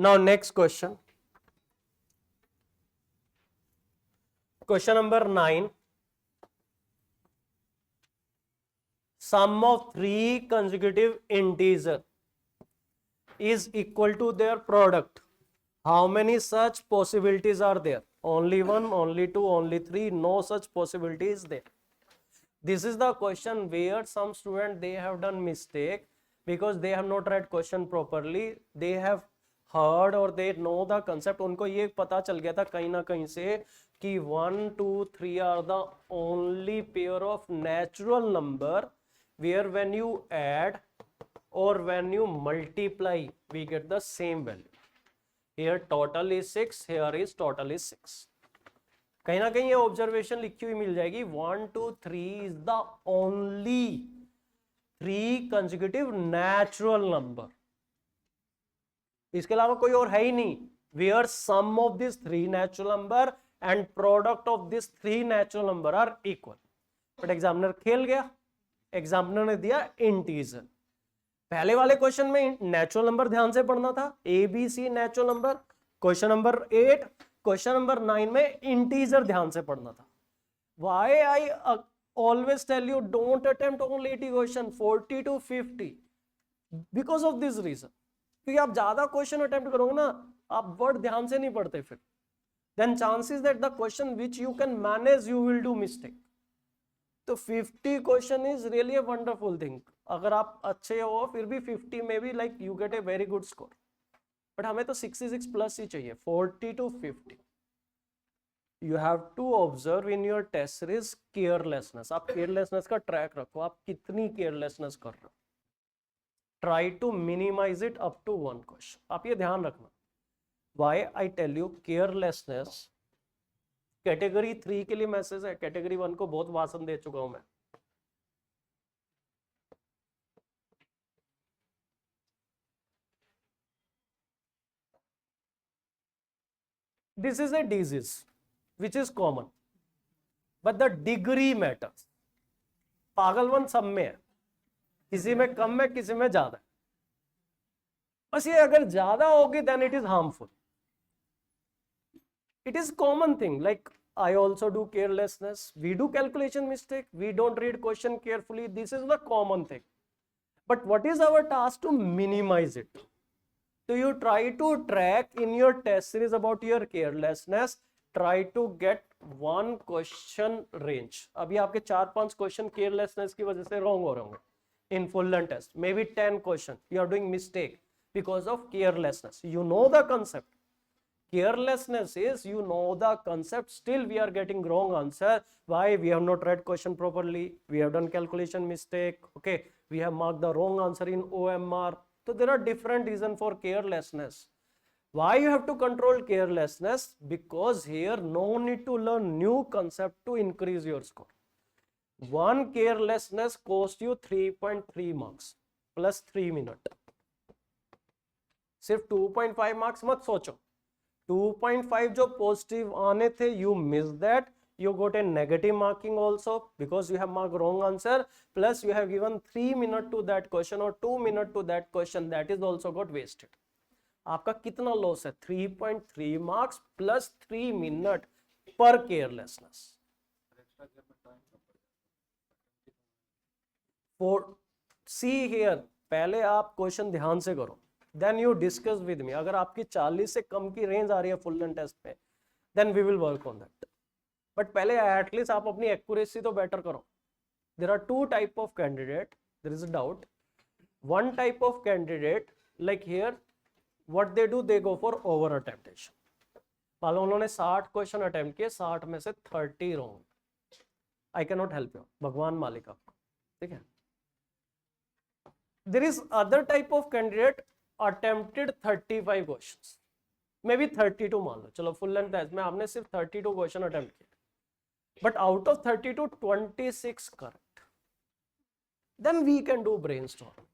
Now next question. Question number 9. Sum of three consecutive integer is equal to their product. How many such possibilities are there? Only one, only two, only three. No such possibility is there. This is the question where some student they have done mistake because they have not read question properly. They have heard or they know the concept. उनको ये पता चल गया था कहीं ना कहीं से कि 1, 2, 3 are the only pair of natural number where when you add or when you multiply we get the same value. Here total is 6, here is total is 6. कहीं ना कहीं ये ऑब्जर्वेशन लिखी हुई मिल जाएगी. 1, 2, 3 is the only three consecutive natural number. इसके अलावा कोई और है ही नहीं. Where sum of these three natural number and product of these three natural number are equal. But examiner खेल गया. एग्जामिनर ने दिया इंटीजर. पहले वाले क्वेश्चन में नेचुरल नंबर ध्यान से पढ़ना था. A B C natural number. Question number 8, question number 9 में इंटीजर ध्यान से पढ़ना था. Why I always tell you don't attempt only 80 question, 40 to 50 because of this reason. क्योंकि आप ज्यादा क्वेश्चन अटेम्प्ट करोगे ना, आप वर्ड ध्यान से नहीं पढ़ते फिर. Then chances that the question which you can manage you will do mistake. तो 50 question is really a wonderful thing. अगर आप अच्छे हो फिर भी 50 में भी like you get a very good score. But हमें तो 66 प्लस ही चाहिए. 40 to 50 you have to observe in your test series carelessness. आप केयरलेसनेस का ट्रैक रखो. आप कितनी केयरलेसनेस कर रहे हो. Try to minimise it up to 1 question. आप ये ध्यान रखना. Why I tell you carelessness. Category 3 के लिए मैसेज है. कैटेगरी 1 को बहुत भाषण दे चुका हूं मैं. This is a disease which is common but the degree matters. पागलपन सब में है. किसी में कम है, किसी में ज्यादा है. बस ये अगर ज्यादा होगी then it is harmful. It is common thing. Like I also do carelessness. We do calculation mistake. We don't read question carefully. This is the common thing. But what is our task to minimize it? So you try to track in your test series about your carelessness. Try to get one question range. अभी आपके 4-5 question carelessness की वजह से wrong हो रहे होंगे. In full length test, maybe 10 question you are doing mistake because of carelessness. You know the concept. Carelessness is you know the concept, still we are getting wrong answer. Why? We have not read question properly. We have done calculation mistake. Okay, we have marked the wrong answer in OMR. So there are different reasons for carelessness. Why you have to control carelessness? Because here no need to learn new concept to increase your score. One carelessness cost you 3.3 marks plus 3 minutes. सिर्फ 2.5 marks मत सोचो. 2.5 जो positive आने थे you missed that. You got a negative marking also because you have marked wrong answer. Plus you have given 3 minutes to that question or 2 minutes to that question. That is also got wasted. आपका कितना loss है? 3.3 marks plus 3 minute पर carelessness. See here, पहले आप question ध्यान से करो. Then you discuss with me. अगर आपकी 40 से कम की रेंज आ रही है फुल लेंथ टेस्ट में then we will work on that. But पहले एटलीस्ट आप अपनी एक्यूरेसी तो बेटर करो. There are 2 type of candidate. There is a doubt. One type of candidate like here what they do, they go for over attemptation. मान लो उन्होंने 60 question attempt किए, 60 में से 30 wrong. I can not help you. भगवान मालिक आपको. ठीक है. There is other type of candidate attempted 35 questions, maybe 32 मान लो. चलो फुल लेंथ टेस्ट में आपने सिर्फ 32 क्वेश्चन अटेम्प्ट किए, but out of 32 26 correct. Then we can do brainstorm.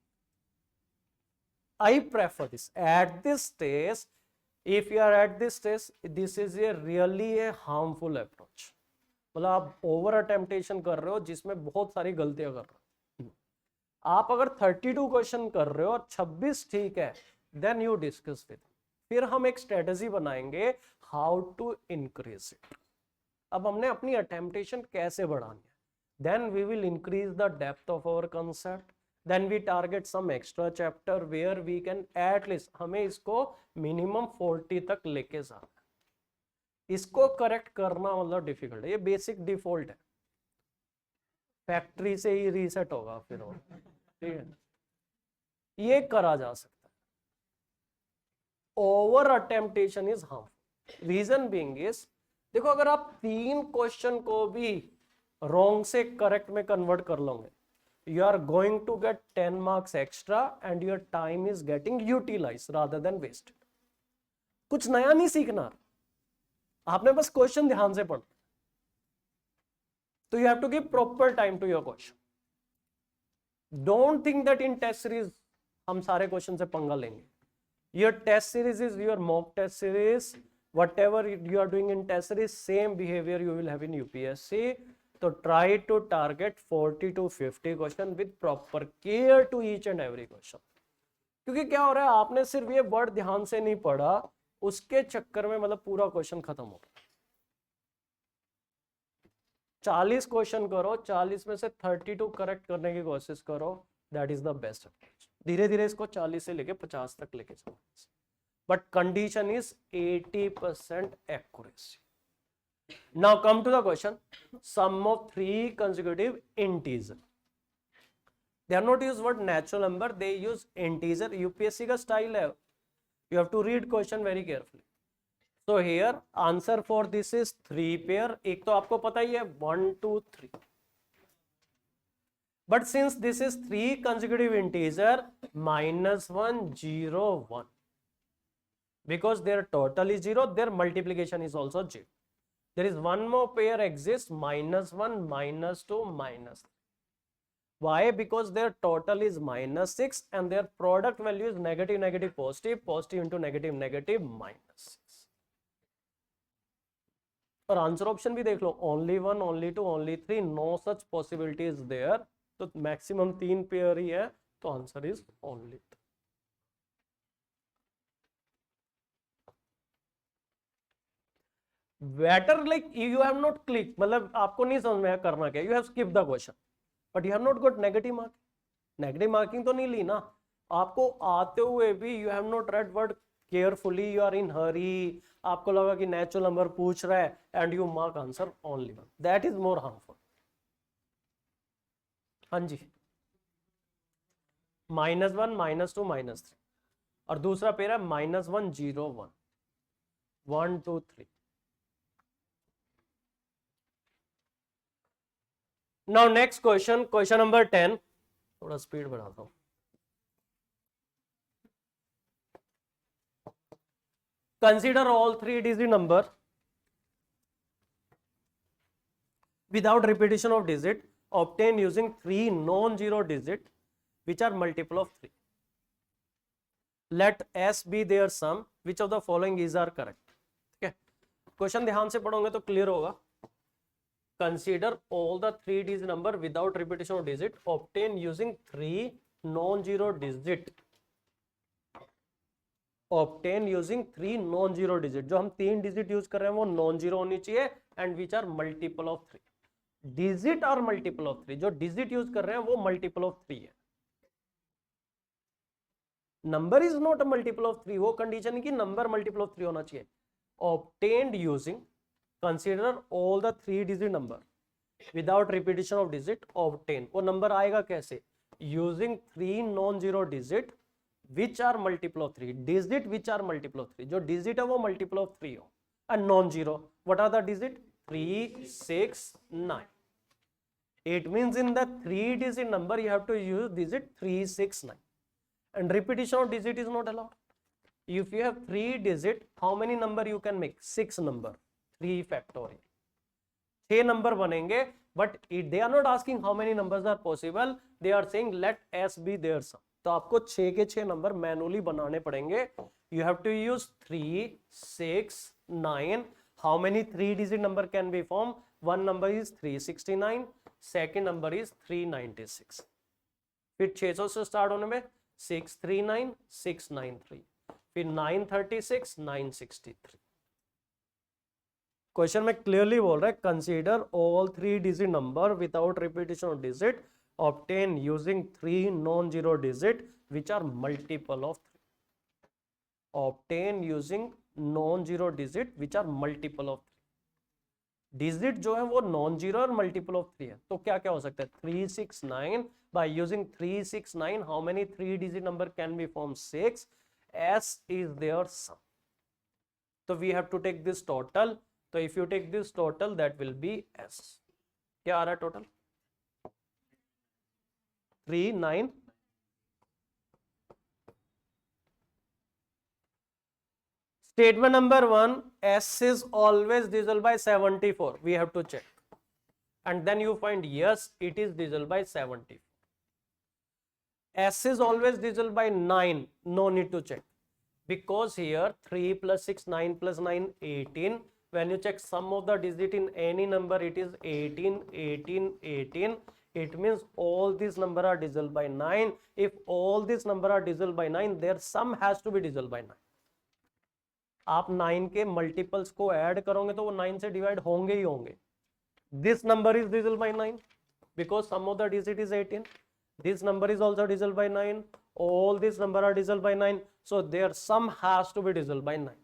I prefer this at this stage. If you are at this stage, this is a really a harmful approach. मतलब आप over अटेम्प्टेशन कर रहे हो जिसमें बहुत सारी गलतियां कर रहे हो. आप अगर 32 क्वेश्चन कर रहे हो और 26 ठीक है, देन यू डिस्कस विद. फिर हम एक स्ट्रेटजी बनाएंगे हाउ टू इंक्रीज इट। अब हमने अपनी अटेम्प्टेशन कैसे बढ़ानी है, then we will increase the depth of our concept, then we target some extra chapter where we can at least, हमें इसको मिनिमम 40 तक लेके जाना है। इसको करेक्ट करना मतलब डिफिकल्ट है, ये बेसिक डिफॉल्ट है, फैक्ट्री से ही रीसेट होगा फिर वो, ठीक है, ये करा जा सकता है। Over attemptation is harmful, reason being is, देखो अगर आप 3 क्वेश्चन को भी रॉन्ग से करेक्ट में कन्वर्ट कर लोगे, you are going to get 10 marks extra and your time is getting utilized rather than wasted। कुछ नया नहीं सीखना, आपने बस क्वेश्चन ध्यान से पढ़ना, तो you have to give proper time to your question। don't think that in test series हम सारे क्वेश्चन से पंगा लेंगे। your test series is your mock test series, whatever you are doing in test series, same behavior you will have in UPSC। तो try to target 40 to 50 question with proper care to each and every question। क्योंकि क्या हो रहा है, आपने सिर्फ ये word ध्यान से नहीं पढ़ा, उसके चक्कर में मतलब पूरा क्वेश्चन खत्म हो गया। 40 क्वेश्चन करो, 40 में से 32 करेक्ट करने की कोशिश करो, that is the best approach. धीरे धीरे इसको 40 से लेके 50 तक लेके जाओ, but condition is 80% accuracy. Now come to the question, sum of 3 consecutive integer। They are not use word natural number, they use integer। UPSC का style है, you have to read question very carefully। So here answer for this is 3 pair। एक तो आपको पता ही है 1 2 3, but since this is 3 consecutive integer, -1 0 1, because their total is 0, their multiplication is also 0। there is one more pair exists, -1 -2 -3। why? because their total is -6 and their product value is negative negative positive, positive into negative negative -6। और answer option भी देख लो, only 1 only 2 only 3, no such possibility is there। तो maximum 3 pair ही है, तो answer is only 3। Better like you have not click, मतलब आपको नहीं समझ में करना क्या, you have skip the question, but you have not got negative marking. Negative marking तो नहीं ली ना, आपको आते हुए भी you have not read word carefully, you are in hurry, आपको लगा कि नेचुरल नंबर पूछ रहा है and you mark answer only 1, that is more harmful. हाँ जी, -1 -2 -3, और दूसरा पेयर है -1 0 1 1 2 3। Now next question, question number 10, थोड़ा स्पीड बढ़ाता हूं। Consider all 3-digit number without repetition of digit obtained using 3 non-zero digit which are multiple of 3। Let S be their sum, which of the following is are correct। ठीक है, question ध्यान से पढ़ोगे तो clear होगा। Consider all the 3-digit number without repetition of digit obtained using 3 non-zero digit, obtained using 3 non-zero digit। जो हम 3 digit use कर रहे हैं वो नॉन जीरो होनी चाहिए, and which are multiple of 3। Digit are multiple of 3, जो डिजिट यूज कर रहे हैं वो मल्टीपल ऑफ 3 है। Number is not a multiple of 3, वो कंडीशन की नंबर मल्टीपल ऑफ 3 होना चाहिए। obtained using, consider all the 3-digit number without repetition of digit obtain, वो नंबर आएगा कैसे, using 3 non-zero digit which are multiple of 3, digit which are multiple of 3, जो digit है वो multiple of 3 हो, and non-zero, what are the digit, 3 6 9। it means in the 3-digit number you have to use digit 3 6 9, and repetition of digit is not allowed। if you have 3 digit, how many number you can make, 6 number, 3 factorial, 6 number बनेंगे, but they are not asking how many numbers are possible, they are saying let S be their sum। तो आपको 6 के 6 number manually बनाने पड़ेंगे। you have to use 3 6 9। how many 3-digit number can be formed, one number is 369, second number is 396, फिर 600 से start होने में 639 693, फिर 936, 963। क्वेश्चन में क्लियरली बोल रहा है consider all 3 digit number without repetition of digit obtain using 3 non zero digit which are multiple of 3। Obtain using non zero digit which are multiple of 3। Digit जो है वो नॉन जीरो और multiple of 3 है, तो क्या क्या हो सकता है 369। By using 369 how many 3 digit number can be form 6। S is their sum, so we have to take this total, so if you take this total that will be S। क्या आ रहा है total 39। Statement number 1, S is always divisible by 74, we have to check, and then you find yes it is divisible by 74। S is always divisible by 9, no need to check, because here 3 plus 6, 9 plus 9, 18. When you check sum of the digit in any number, it is 18, 18, 18. It means all these number are divisible by 9. If all these number are divisible by 9, their sum has to be divisible by 9. आप 9 के multiples को add करोगे तो वो 9 से divide होंगे ही होंगे। This number is divisible by 9 because sum of the digit is 18. This number is also divisible by 9. All these number are divisible by 9, so their sum has to be divisible by 9.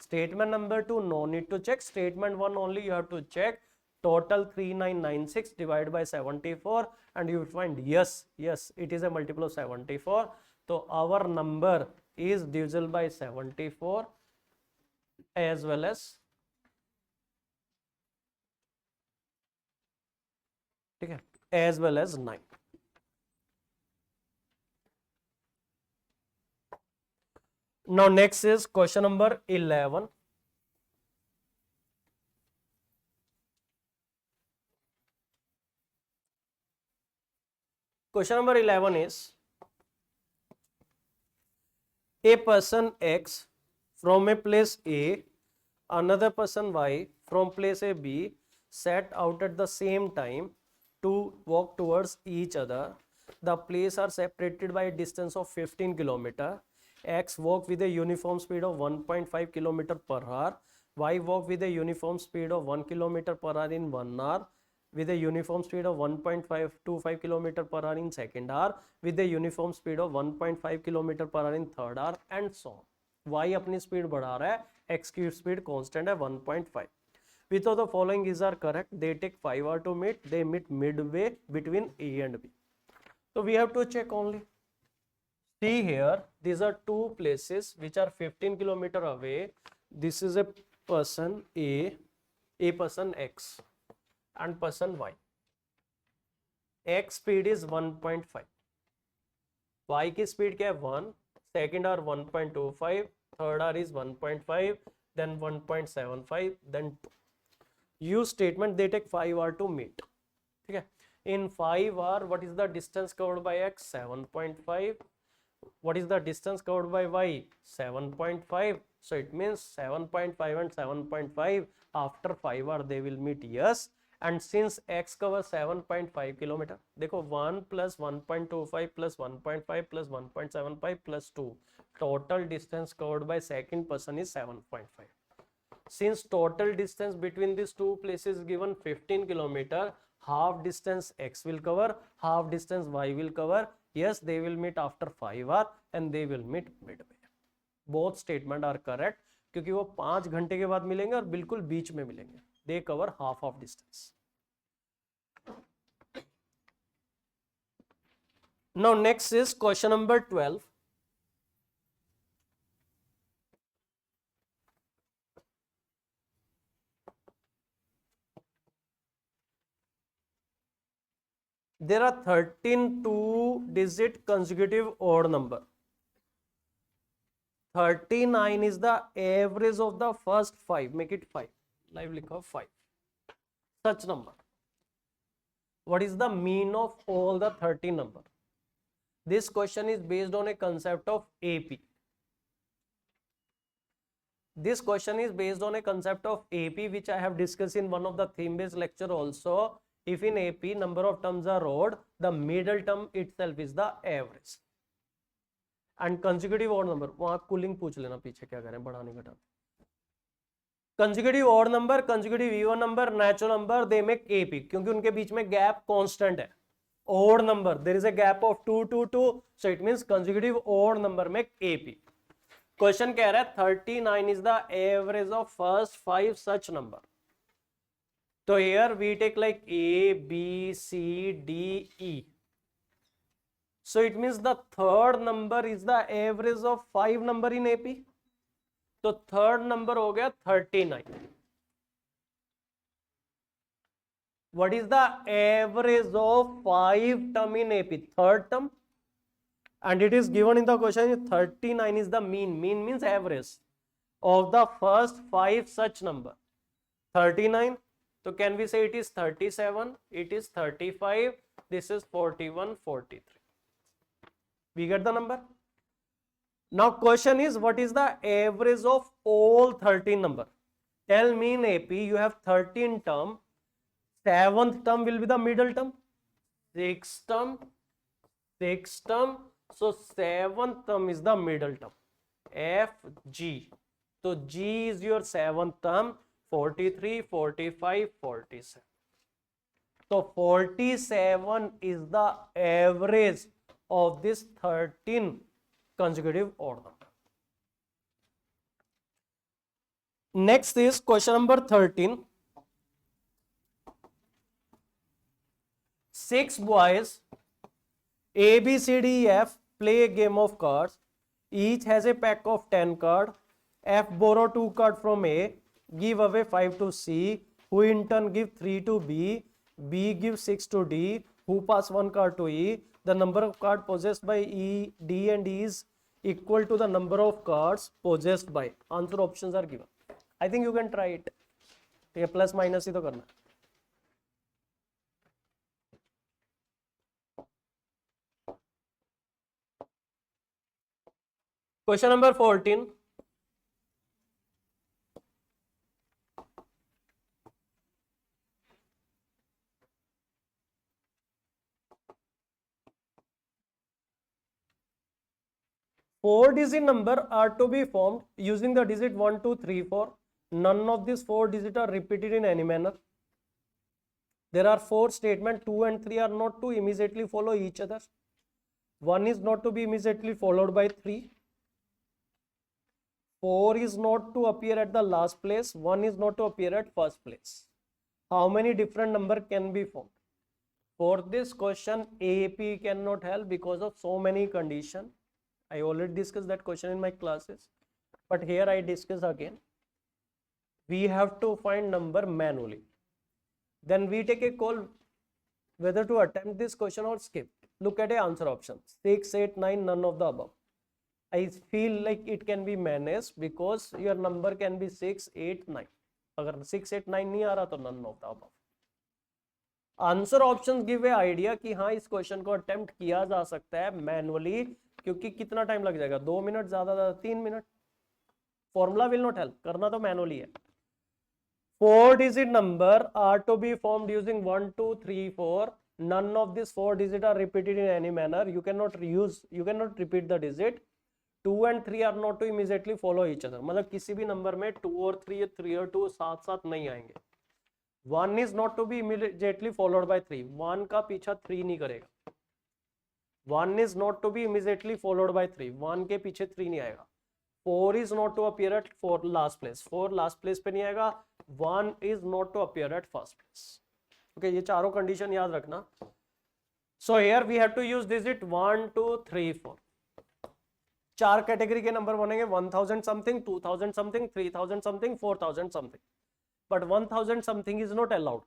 Statement number 2, no need to check. Statement 1 only you have to check. Total 3996 divided by 74, and you will find yes, yes, it is a multiple of 74. So our number is divisible by 74 as well as, ठीक है, as well as 9. Now next is question number 11. Question number 11 is a person X from a place A, another person Y from place A B set out at the same time to walk towards each other. The places are separated by a distance of 15 km. X walk with a uniform speed of 1.5 km per hour. Y walk with a uniform speed of 1 km per hour in 1 hour, with a uniform speed of 1.525 km per hour in second hour, with a uniform speed of 1.5 km per hour in third hour, and so on. Y अपनी speed बढ़ा रहा है, X की speed constant है 1.5. Which of the following is are correct? They take 5 hours to meet. They meet midway between A and B. So we have to check only. See here, these are two places which are 15 km away. This is a person A person X, and person Y. X speed is 1.5. Y की speed क्या है 1, second are 1.25, third are is 1.5, then 1.75, then 2. Use statement they take 5 hours to meet. ठीक है, in 5 hours what is the distance covered by X? 7.5. What is the distance covered by Y? 7.5. So it means 7.5 and 7.5 after 5 hours they will meet. Yes. And since X covers 7.5 km, देखो 1 plus 1.25 plus 1.5 plus 1.75 plus 2, total distance covered by second person is 7.5. Since total distance between these two places given 15 km, half distance X will cover, half distance Y will cover. Yes, they will meet after 5 hours and they will meet midway. Both statement are correct क्योंकि वो 5 घंटे के बाद मिलेंगे और बिल्कुल बीच में मिलेंगे. They cover half of distance. Now next is question number 12. There are 13 two-digit consecutive odd number. 39 is the average of the first 5. Make it 5. Live लिखो 5. Such number. What is the mean of all the 13 number? This question is based on a concept of AP. This question is based on a concept of AP which I have discussed in one of the theme-based lecture also. If in AP number of terms are odd, the middle term itself is the average. And consecutive odd number, वहां cooling पूछ लेना पीछे क्या करें, बढ़ाने घटाने. Consecutive odd number, consecutive even number, natural number, they make AP, क्योंकि उनके बीच में गैप कांस्टेंट है. odd number there is a gap of 2 to 2, so it means consecutive odd number make AP. Question कह रहा है 39 is the average of first 5 such number. So here we take like A, B, C, D, E. So it means the third number is the average of 5 number in AP. तो third number हो गया 39. What is the average of 5 term in AP? Third term. And it is given in the question 39 is the mean. Mean means average of the first 5 such number. 39. So can we say it is 37? It is 35. This is 41, 43. We get the number. Now question is, what is the average of all 13 number? Tell me in AP you have 13 term. 7th term will be the middle term. 6th term. 6th term. So 7th term is the middle term. F, G. So G is your 7th term. 43, 45, 47. So 47 is the average of this 13 consecutive odd number. Next is question number 13. 6 boys, A, B, C, D, E, F, play a game of cards. Each has a pack of 10 cards. F borrow 2 cards from A, give away 5 to C, who in turn give 3 to B, B gives 6 to D, who pass 1 card to E. The number of cards possessed by E, D and E is equal to the number of cards possessed by. Answer options are given. I think you can try it. ठीक है, plus minus ही तो करना है. Question number 14. Four-digit number are to be formed using the digit 1, 2, 3, 4. None of these 4 digits are repeated in any manner. There are 4 statements. 2 and 3 are not to immediately follow each other. 1 is not to be immediately followed by 3. 4 is not to appear at the last place. 1 is not to appear at first place. How many different number can be formed? For this question, AP cannot help because of so many conditions. I already discussed that question in my classes, but here I discuss again. We have to find number manually. Then we take a call whether to attempt this question or skip. Look at the answer options. 6, 8, 9, none of the above. I feel like it can be managed because your number can be 6, 8, 9. अगर 6, 8, 9 नहीं आ रहा तो none of the above. Answer option give a idea कि हाँ इस question को attempt किया जा सकता है मैनुअली, क्योंकि कितना टाइम लग जाएगा, 2 मिनट, ज्यादा 3 minute. Formula will not help, करना तो मैनुअली है. 4 digit number are to be formed using 1, 2, 3, 4. None of these 4 digits are repeated in any manner. You cannot repeat the digit. 2 and 3 are not to immediately follow each other. मतलब किसी भी number में 2 और 3 या 3 और 2 साथ साथ नहीं आएंगे. 1 is not to be immediately followed by 3. 1 का पीछा 3 नहीं करेगा. 1 is not to be immediately followed by 3. 1 के पीछे 3 नहीं आएगा. 4 is not to appear at 4 last place. 4 last place पे नहीं आएगा. 1 is not to appear at first place. Okay, ये चारों कंडीशन याद रखना. So here we have to use digit 1, 2, 3, 4. 4 category के नंबर बनेंगे, 1000 something, 2000 something, 3000 something, 4000 something. But 1000 something is not allowed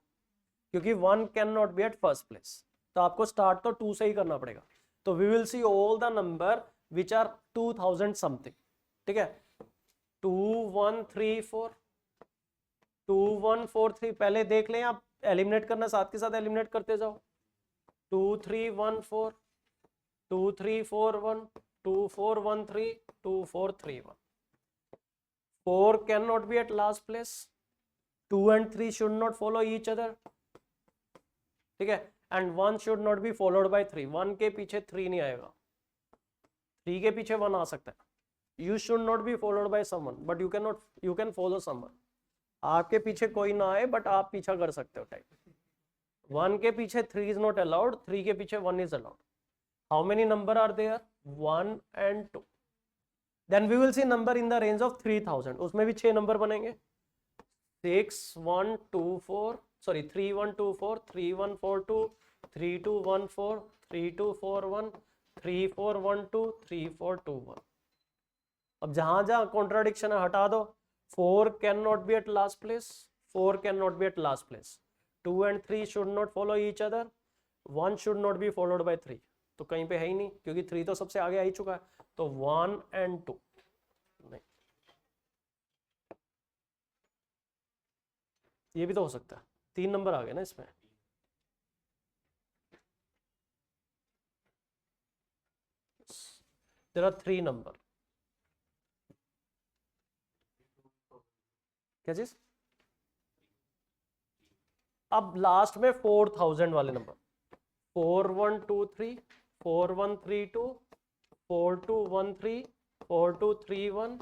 क्योंकि 1 can not be at first place. तो आपको start तो 2 से ही करना पड़ेगा. तो we will see all the number which are 2000 something. ठीक है, 2 1 3 4 2 1 4 3 पहले देख लें, आप एलिमिनेट करना साथ के साथ एलिमिनेट करते जाओ. 2 3 1 4 2 3 4 1 2 4 1 3 2 4 3 1. 4 can not be at last place. 2 and 3 should not follow each other. ठीक है, and 1 should not be followed by 3. 1 के पीछे 3 नहीं आएगा. 3 के पीछे 1 आ सकता है। You should not be followed by someone, but you can follow someone. आपके पीछे कोई ना आए बट आप पीछा कर सकते हो टाइप। 1 के पीछे 3 इज नॉट अलाउड, 3 के पीछे 1 is allowed. How many number are there? 1 and 2। Then we will see number in the range of 3000, उसमें भी 6 नंबर बनेंगे। 6 1 2 4 सॉरी 3 1 2 4 3 1 4 2 3 2 1 4 3 2 4 1 3 4 1 2 3 4 2 1। अब जहां जहां कॉन्ट्राडिक्शन है हटा दो। 4 can not be at last place, 4 can not be at last place. 2 and 3 should not follow each other, 1 should not be followed by 3, तो कहीं पे है ही नहीं क्योंकि 3 तो सबसे आगे आ ही चुका है। तो 1 and 2 नहीं, ये भी तो हो सकता है। 3 नंबर आ गए ना इसमें। There are 3 number. क्या चीज? अब लास्ट में 4000 वाले नंबर 4 1 2 3 4 1 3 2 4 2 1 3 4 2 3 1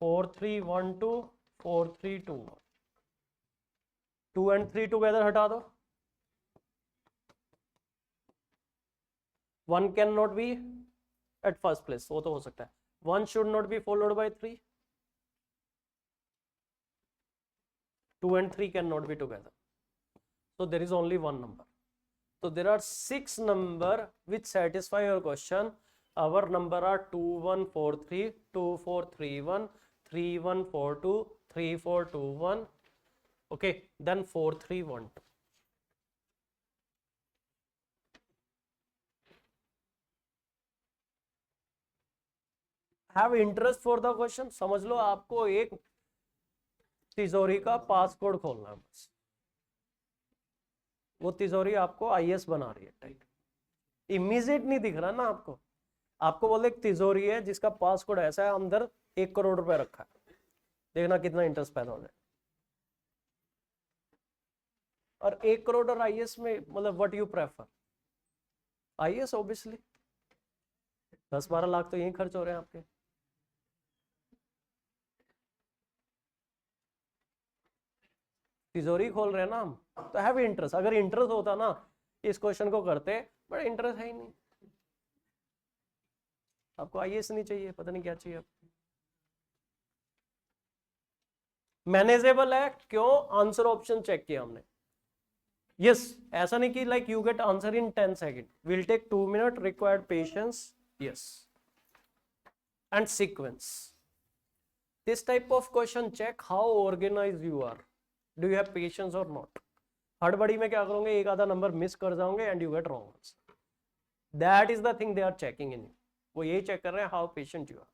4 3 1 2 4 3 2 1। 2 and 3 टुगेदर हटा दो। 1 can not be at first place, वो तो हो सकता है। 1 should not be followed by 3, 2 and 3 can not be together, so there is only one number. So there are 6 number which satisfy your question. Our number are 2 1 4 3 2 4 3 1 3 1 4 2 3 4 2 1, okay, then 4 3 1 2। Have interest for the question? समझ लो आपको एक तिजोरी का passcode खोलना है बस, वो तिजोरी आपको आईएएस बना रही है टाइप। इमीडिएट नहीं दिख रहा ना आपको। आपको बोले एक तिजोरी है जिसका पासकोड ऐसा है, अंदर 1 करोड़ रुपए रखा है, देखना कितना इंटरेस्ट पैदा हो जाए। और 1 करोड़ और आईएएस में मतलब what you prefer? IAS obviously. 10-12 lakh तो यही खर्च हो रहे हैं आपके। तिजोरी खोल रहे हैं ना हम, तो हैव इंटरेस्ट। अगर इंटरेस्ट होता ना इस क्वेश्चन को करते, बट इंटरेस्ट है ही नहीं। आपको आईएएस नहीं चाहिए, पता नहीं क्या चाहिए आपको। मैनेजेबल है क्यों? आंसर ऑप्शन चेक किया हमने। यस ऐसा नहीं कि like you get answer in 10 second, will take 2 minute, required patience, yes, and sequence. This type of question check how organise you are, do you have patience और not. हड़बड़ी में क्या करोगे, एक आधा नंबर मिस कर जाओगे and you get wrong answer. That is the thing they are checking in you. वो यही चेक कर रहे हैं हाउ पेशेंट यू आर।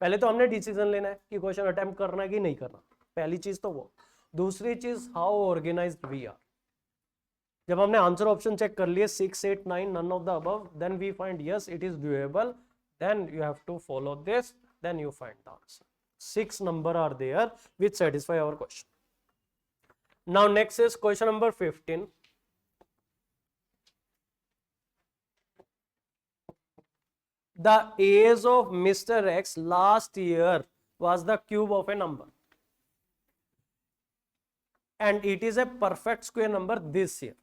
पहले तो हमने डिसीजन लेना है कि क्वेश्चन अटेम्प्ट करना है कि नहीं करना, पहली चीज तो वो। दूसरी चीज हाउ ऑर्गेनाइज्ड वी आर। जब हमने आंसर ऑप्शन चेक कर लिए 6 8 9 none of the above, then we find yes it is doable, then you have to follow this, then you find the answer. 6 number are there which satisfy our question. Now next is question number 15. The age of Mr. X last year was the cube of a number and it is a perfect square number this year.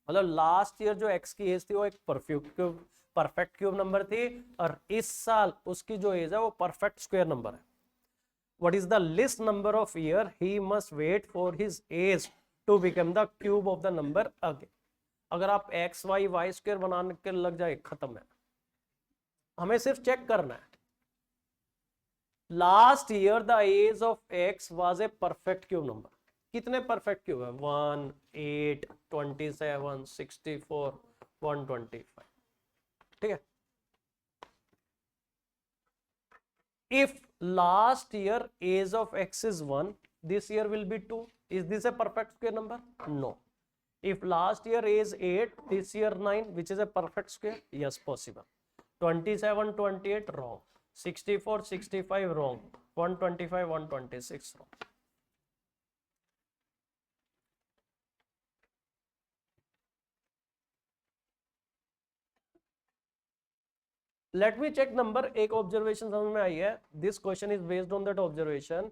मतलब last year जो x की as थी वो एक perfect cube number थी, और इस साल उसकी जो एज है वो परफेक्ट स्क्वायर नंबर है। What is the least number of year he must wait for his age to become the cube of the number again. अगर आप एक्स वाई वाई स्क्वायर बनाने के लग जाए, खत्म है। हमें सिर्फ चेक करना है last year the age of x was a perfect cube number. कितने परफेक्ट क्यूब है? 1 8 27 64 125। ठीक है। if last year age of x is 1, this year will be 2, is this a perfect square number? No. If last year age 8, this year 9, which is a perfect square? Yes, possible. 27 28 wrong, 64 65 wrong, 125 126 wrong. Let me check number. एक observation समझ में आई है, this question is based on that observation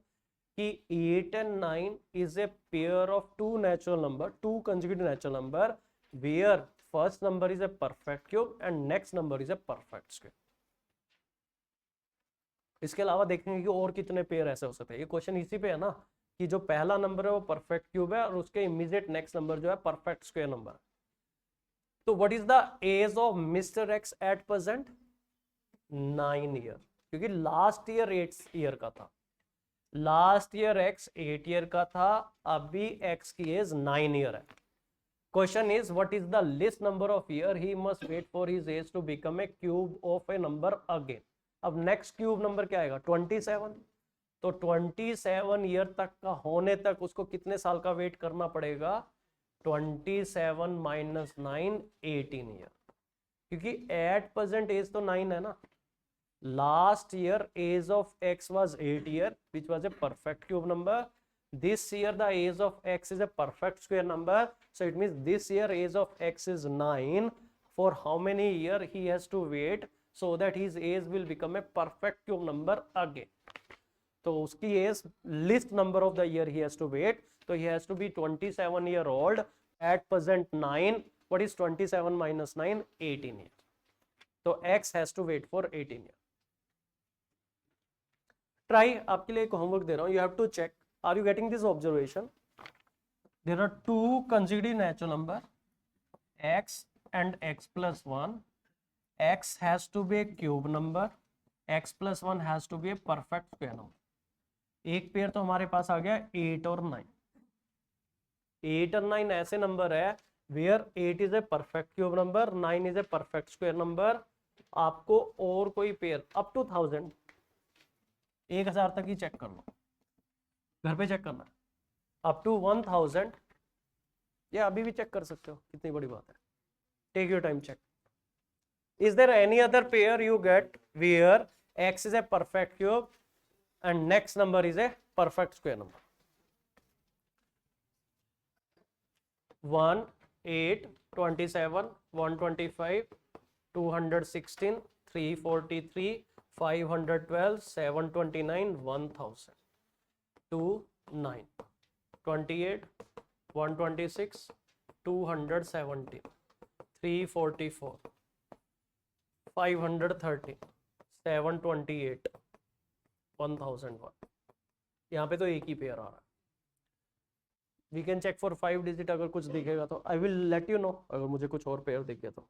कि 8 and 9 is a pair of two natural number, two consecutive natural number where first number is a perfect cube and next number is a perfect square. इसके अलावा देखेंगे कि और कितने pair ऐसे हो सकते हैं। ये क्वेश्चन इसी पे है ना कि जो पहला नंबर है वो परफेक्ट क्यूब है और उसके इमीडिएट नेक्स्ट नंबर जो है परफेक्ट स्क्वायर नंबर। तो what is the age of mister x at present? 9 year, क्योंकि लास्ट ईयर 8 ईयर का था। लास्ट ईयर एक्स 8 ईयर का था, अभी एक्स की एज 9 ईयर है। Question is what is the least number of year he must wait for his age to become a cube of a number again. अब next cube number क्या आएगा? 27। तो 27 year तक का होने तक उसको कितने साल का वेट करना पड़ेगा? 27 माइनस 9, 18 ईयर, क्योंकि एट प्रेजेंट एज तो 9 है ना। Last year age of x was 8 year which was a perfect cube number. This year the age of x is a perfect square number, so it means this year age of x is 9. For how many year he has to wait so that his age will become a perfect cube number again? तो उसकी at least number of the year he has to wait, तो he has to be 27 year old at present 9. What is 27 minus 9? 18 year. तो x has to wait for 18 year. Try, आपके लिए एक homework दे रहा हूं, you have to check, are you getting this observation? There are two consecutive natural number x and x plus 1. x has to be a cube number, x plus 1 has to be a perfect square number. एक pair तो हमारे पास आ गया 8 और 9. 8 और 9 ऐसे number है where 8 is a perfect cube number, 9 is a perfect square number. आपको और कोई पेयर अप टू 1000, 1000 तक ही चेक कर लो, घर पे चेक करना. अप टू 1000 ये अभी भी चेक कर सकते हो, कितनी बड़ी बात है. Take your time, check. Is there any other pair you get where x is a perfect cube and next number is a perfect square number? 1, 8, 27, 125, 216, 343, 512, 729, 1000, 2, 9, 28, 126, 217, 344, 530, 728, 1001. यहाँ पे तो एक ही पेयर आ रहा है. We can check for 5 digit, अगर कुछ दिखेगा तो I will let you know, अगर मुझे कुछ और पेयर दिखे तो.